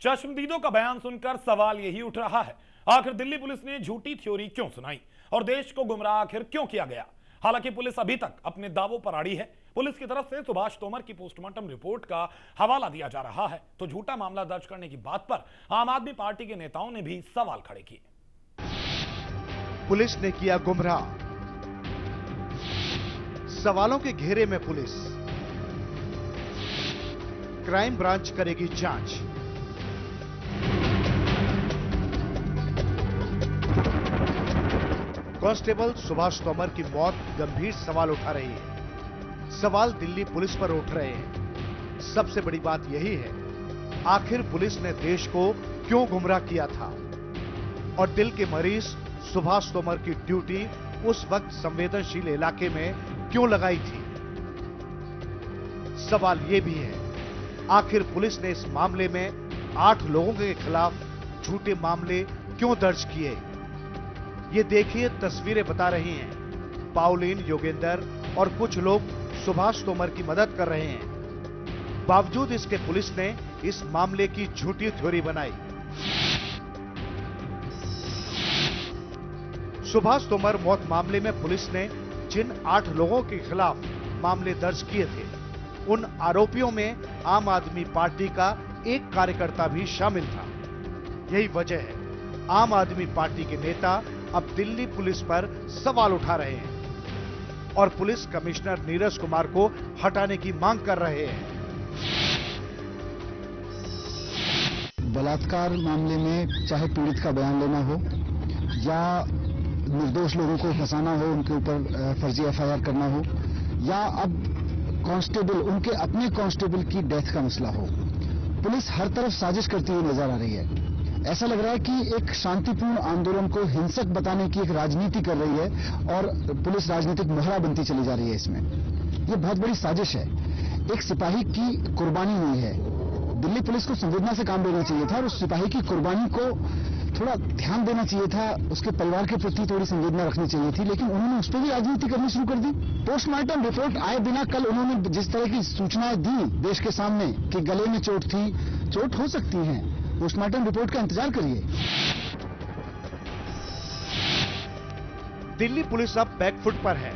चश्मदीदों का बयान सुनकर सवाल यही उठ रहा है, आखिर दिल्ली पुलिस ने झूठी थ्योरी क्यों सुनाई और देश को गुमराह आखिर क्यों किया गया। हालांकि पुलिस अभी तक अपने दावों पर अड़ी है। पुलिस की तरफ से सुभाष तोमर की पोस्टमार्टम रिपोर्ट का हवाला दिया जा रहा है, तो झूठा मामला दर्ज करने की बात पर आम आदमी पार्टी के नेताओं ने भी सवाल खड़े किए। पुलिस ने किया गुमराह, सवालों के घेरे में पुलिस। क्राइम ब्रांच करेगी जांच। कांस्टेबल सुभाष तोमर की मौत गंभीर सवाल उठा रही है। सवाल दिल्ली पुलिस पर उठ रहे हैं। सबसे बड़ी बात यही है, आखिर पुलिस ने देश को क्यों गुमराह किया था और दिल के मरीज सुभाष तोमर की ड्यूटी उस वक्त संवेदनशील इलाके में क्यों लगाई थी। सवाल यह भी है, आखिर पुलिस ने इस मामले में 8 लोगों के खिलाफ झूठे मामले क्यों दर्ज किए। ये देखिए, तस्वीरें बता रही हैं, पाउलीन, योगेंद्र और कुछ लोग सुभाष तोमर की मदद कर रहे हैं। बावजूद इसके पुलिस ने इस मामले की झूठी थ्योरी बनाई। सुभाष तोमर मौत मामले में पुलिस ने जिन 8 लोगों के खिलाफ मामले दर्ज किए थे, उन आरोपियों में आम आदमी पार्टी का एक कार्यकर्ता भी शामिल था। यही वजह है, आम आदमी पार्टी के नेता अब दिल्ली पुलिस पर सवाल उठा रहे हैं और पुलिस कमिश्नर नीरज कुमार को हटाने की मांग कर रहे हैं। बलात्कार मामले में चाहे पीड़ित का बयान लेना हो या निर्दोष लोगों को फंसाना हो, उनके ऊपर फर्जी एफआईआर करना हो, या अब कांस्टेबल, उनके अपने कांस्टेबल की डेथ का मसला हो, पुलिस हर तरफ साजिश करती हुई नजर आ रही है। ऐसा लग रहा है कि एक शांतिपूर्ण आंदोलन को हिंसक बताने की एक राजनीति कर रही है और पुलिस राजनीतिक मोहरा बनती चली जा रही है। इसमें यह बहुत बड़ी साजिश है। एक सिपाही की कुर्बानी हुई है, दिल्ली पुलिस को संवेदना से काम लेना चाहिए था और उस सिपाही की कुर्बानी को थोड़ा ध्यान देना चाहिए था, उसके परिवार के प्रति थोड़ी संवेदना रखनी चाहिए थी, लेकिन उन्होंने उस पर भी राजनीति करनी शुरू कर दी। पोस्टमार्टम रिपोर्ट आए बिना कल उन्होंने जिस तरह की सूचनाएं दी देश के सामने कि गले में चोट थी, चोट हो सकती है, पोस्टमार्टम रिपोर्ट का इंतजार करिए। दिल्ली पुलिस अब बैकफुट पर है।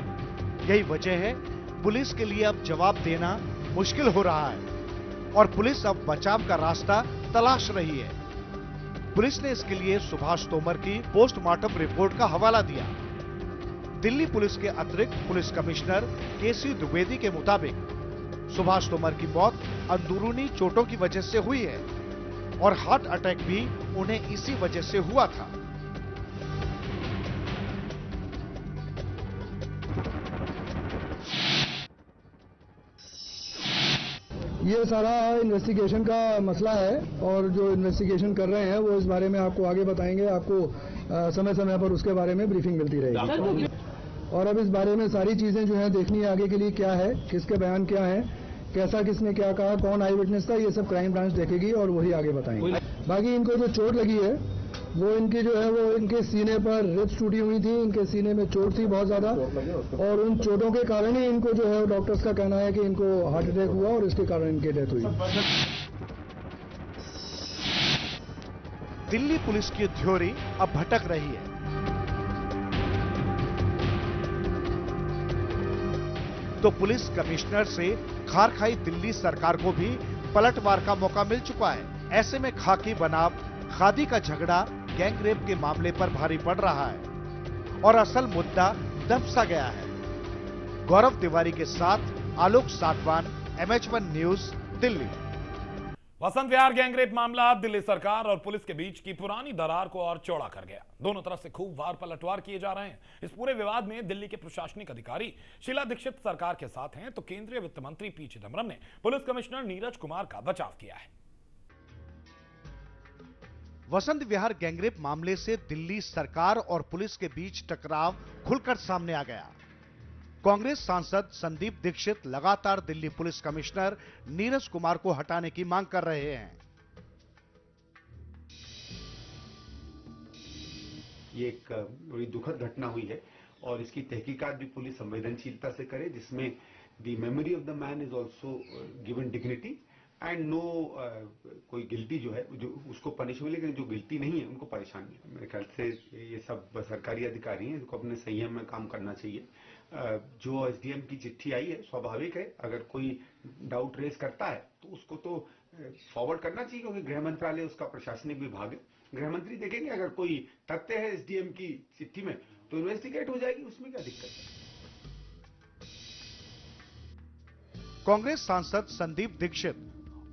यही वजह है, पुलिस के लिए अब जवाब देना मुश्किल हो रहा है और पुलिस अब बचाव का रास्ता तलाश रही है। पुलिस ने इसके लिए सुभाष तोमर की पोस्टमार्टम रिपोर्ट का हवाला दिया। दिल्ली पुलिस के अतिरिक्त पुलिस कमिश्नर केसी द्विवेदी के मुताबिक सुभाष तोमर की मौत अंदरूनी चोटों की वजह से हुई है और हार्ट अटैक भी उन्हें इसी वजह से हुआ था। ये सारा इन्वेस्टिगेशन का मसला है और जो इन्वेस्टिगेशन कर रहे हैं वो इस बारे में आपको आगे बताएंगे। आपको समय समय पर उसके बारे में ब्रीफिंग मिलती रहेगी और अब इस बारे में सारी चीजें जो है देखनी है आगे के लिए क्या है, किसके बयान क्या है, कैसा किसने क्या कहा, कौन आई विटनेस था, ये सब क्राइम ब्रांच देखेगी और वही आगे बताएंगे। बाकी इनको जो चोट लगी है वो इनकी जो है वो इनके सीने पर रिब्स टूटी हुई थी, इनके सीने में चोट थी बहुत ज्यादा और उन चोटों के कारण ही इनको जो है डॉक्टर्स का कहना है कि इनको हार्ट अटैक हुआ और इसके कारण इनकी डेथ हुई। दिल्ली पुलिस की थ्योरी अब भटक रही है। तो पुलिस कमिश्नर से खार खाई दिल्ली सरकार को भी पलटवार का मौका मिल चुका है। ऐसे में खाकी बनाम खादी का झगड़ा गैंग रेप के मामले पर भारी पड़ रहा है और असल मुद्दा दब सा गया है। गौरव तिवारी के साथ आलोक सातवान, MH1 news, Delhi. Vasant Vihar gangrape मामला दिल्ली सरकार और पुलिस के बीच की पुरानी दरार को और चौड़ा कर गया। दोनों तरफ से खूब वार पलटवार किए जा रहे हैं। इस पूरे विवाद में दिल्ली के प्रशासनिक अधिकारी शीला दीक्षित सरकार के साथ हैं, तो केंद्रीय वित्त मंत्री पी चिदम्बरम ने पुलिस कमिश्नर नीरज कुमार का बचाव किया है। वसंत विहार गैंगरेप मामले से दिल्ली सरकार और पुलिस के बीच टकराव खुलकर सामने आ गया। कांग्रेस सांसद संदीप दीक्षित लगातार दिल्ली पुलिस कमिश्नर नीरज कुमार को हटाने की मांग कर रहे हैं। ये एक बड़ी दुखद घटना हुई है और इसकी तहकीकात भी पुलिस संवेदनशीलता से करे, जिसमें the memory of the man is also given dignity and no कोई गिल्टी जो है जो उसको पनिश हुई, लेकिन जो गिल्टी नहीं है उनको परेशानी है। मेरे ख्याल से ये सब सरकारी अधिकारी हैं, इनको अपने संयम में काम करना चाहिए। जो एसडीएम की चिट्ठी आई है, स्वाभाविक है, अगर कोई डाउट रेस करता है तो उसको तो फॉरवर्ड करना चाहिए, क्योंकि गृह मंत्रालय उसका प्रशासनिक विभाग है। गृह मंत्री देखेंगे, अगर कोई तथ्य है एसडीएम की चिट्ठी में तो इन्वेस्टिगेट हो जाएगी, उसमें क्या दिक्कत है। कांग्रेस सांसद संदीप दीक्षित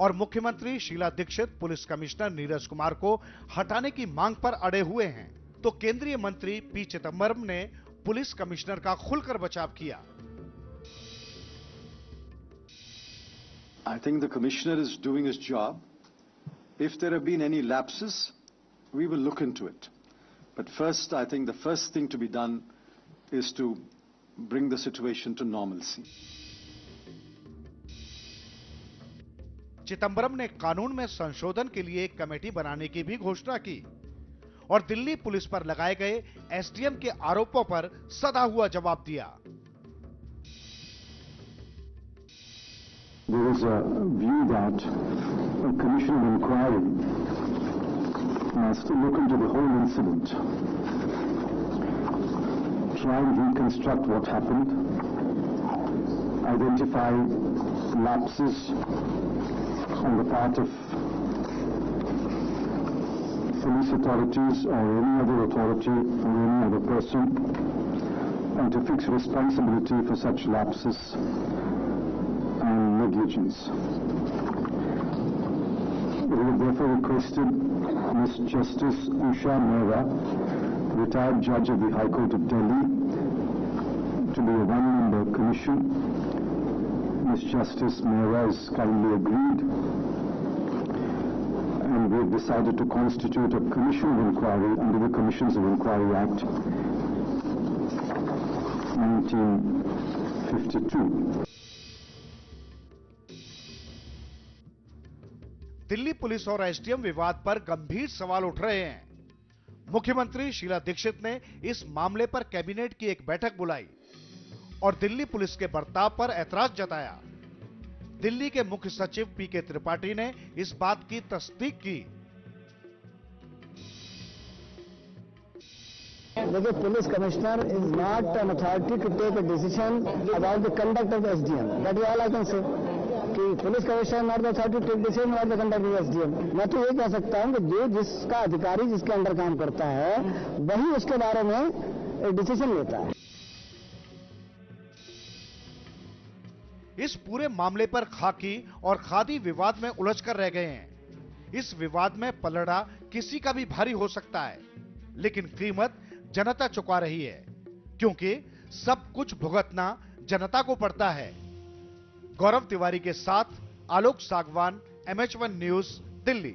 और मुख्यमंत्री शीला दीक्षित पुलिस कमिश्नर नीरज कुमार को हटाने की मांग पर अड़े हुए हैं, तो केंद्रीय मंत्री पी चिदंबरम ने पुलिस कमिश्नर का खुलकर बचाव किया। I think the commissioner is doing his job. If there have been any lapses, we will look into it. But first, I think the first thing to be done is to bring the situation to normalcy. Chidambaram ने कानून में संशोधन के लिए एक committee बनाने की भी घोषणा की और दिल्ली पुलिस पर लगाए गए एसडीएम के आरोपों पर सधा हुआ जवाब दिया। There is a view that a commission of inquiry must look into the whole incident, try and reconstruct what happened, identify lapses on the part of police authorities or any other authority or any other person, and to fix responsibility for such lapses and negligence. We have therefore requested Ms. Justice Usha Mehra, retired judge of the High Court of Delhi, to be a one-member commission. Ms. Justice Mehra has kindly agreed, and we have decided to constitute a commission of inquiry under the Commissions of Inquiry Act 1952. Delhi police और SDM विवाद पर गंभीर सवाल उठ रहे हैं। मुख्यमंत्री शीला दीक्षित ने इस मामले पर कैबिनेट की एक बैठक बुलाई और दिल्ली पुलिस के बर्ताव पर ऐतराज जताया। दिल्ली के मुख्य सचिव पीके त्रिपाठी ने इस बात की तस्दीक की। देखिए, police commissioner is not an authority to take a decision about the conduct of SDM. That is all I can say कि police commissioner not the authority to take decision about the conduct of SDM. मैं तो ये कह सकता हूं कि जो जिसका अधिकारी जिसके अंडर काम करता है वही उसके बारे में डिसीजन लेता है। इस पूरे मामले पर खाकी और खादी विवाद में उलझकर रह गए हैं। इस विवाद में पलड़ा किसी का भी भारी हो सकता है, लेकिन कीमत जनता चुका रही है, क्योंकि सब कुछ भुगतना जनता को पड़ता है। गौरव तिवारी के साथ आलोक सागवान, MH1 न्यूज, दिल्ली।